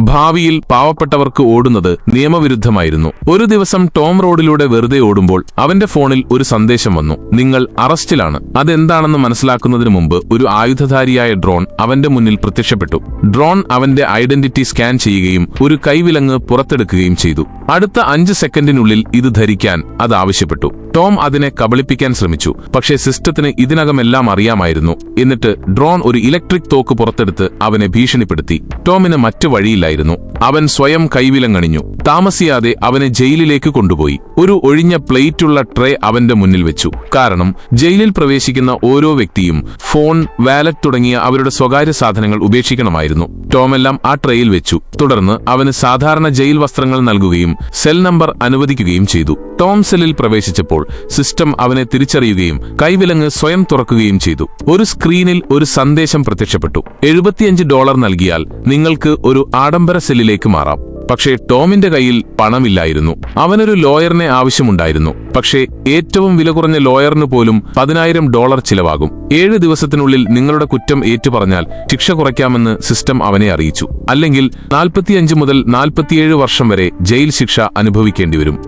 ഭാവിയിൽ പാവപ്പെട്ടവർക്ക് ഓടുന്നത് നിയമവിരുദ്ധമായിരുന്നു. ഒരു ദിവസം ടോം റോഡിലൂടെ വെറുതെ ഓടുമ്പോൾ അവന്റെ ഫോണിൽ ഒരു സന്ദേശം വന്നു. നിങ്ങൾ അറസ്റ്റിലാണ്. അതെന്താണെന്ന് മനസ്സിലാക്കുന്നതിന് മുമ്പ് ഒരു ആയുധധാരിയായ ഡ്രോൺ അവന്റെ മുന്നിൽ പ്രത്യക്ഷപ്പെട്ടു. ഡ്രോൺ അവന്റെ ഐഡന്റിറ്റി സ്കാൻ ചെയ്യുകയും ഒരു കൈവിലങ്ങ് പുറത്തെടുക്കുകയും ചെയ്തു. അടുത്ത 5 സെക്കൻഡിനുള്ളിൽ ഇത് ധരിക്കാൻ അത് ആവശ്യപ്പെട്ടു. ടോം അതിനെ കബളിപ്പിക്കാൻ ശ്രമിച്ചു. പക്ഷേ സിസ്റ്റത്തിന് ഇതിനകമെല്ലാം അറിയാമായിരുന്നു. എന്നിട്ട് ഡ്രോൺ ഒരു ഇലക്ട്രിക് തോക്ക് പുറത്തെടുത്ത് അവനെ ഭീഷണിപ്പെടുത്തി. ടോമിന് മറ്റു വഴിയില്ലായിരുന്നു. അവൻ സ്വയം കൈവിലങ്ങണിഞ്ഞു. താമസിയാതെ അവനെ ജയിലിലേക്ക് കൊണ്ടുപോയി. ഒരു ഒഴിഞ്ഞ പ്ലേറ്റുള്ള ട്രേ അവന്റെ മുന്നിൽ വെച്ചു. കാരണം ജയിലിൽ പ്രവേശിക്കുന്ന ഓരോ വ്യക്തിയും ഫോൺ, വാലറ്റ് തുടങ്ങിയ അവരുടെ സ്വകാര്യ സാധനങ്ങൾ ഉപേക്ഷിക്കണമായിരുന്നു. ടോമെല്ലാം ആ ട്രേയിൽ വെച്ചു. തുടർന്ന് അവന് സാധാരണ ജയിൽ വസ്ത്രങ്ങൾ നൽകുകയും സെൽ നമ്പർ അനുവദിക്കുകയും ചെയ്തു. ടോം സെല്ലിൽ പ്രവേശിച്ചപ്പോൾ സിസ്റ്റം അവനെ തിരിച്ചറിയുകയും കൈവിലങ്ങ് സ്വയം തുറക്കുകയും ചെയ്തു. ഒരു സ്ക്രീനിൽ ഒരു സന്ദേശം പ്രത്യക്ഷപ്പെട്ടു. $75 നൽകിയാൽ നിങ്ങൾക്ക് ഒരു ആഡംബര സെല്ലിലേക്ക് മാറാം. പക്ഷേ ടോമിന്റെ കയ്യിൽ പണമില്ലായിരുന്നു. അവനൊരു ലോയറിനെ ആവശ്യമുണ്ടായിരുന്നു. പക്ഷേ ഏറ്റവും വില കുറഞ്ഞ ലോയറിന് പോലും $10,000 ചിലവാകും. 7 ദിവസത്തിനുള്ളിൽ നിങ്ങളുടെ കുറ്റം ഏറ്റുപറഞ്ഞാൽ ശിക്ഷ കുറയ്ക്കാമെന്ന് സിസ്റ്റം അവനെ അറിയിച്ചു. അല്ലെങ്കിൽ 45 മുതൽ 47 വർഷം വരെ ജയിൽ ശിക്ഷ അനുഭവിക്കേണ്ടിവരും.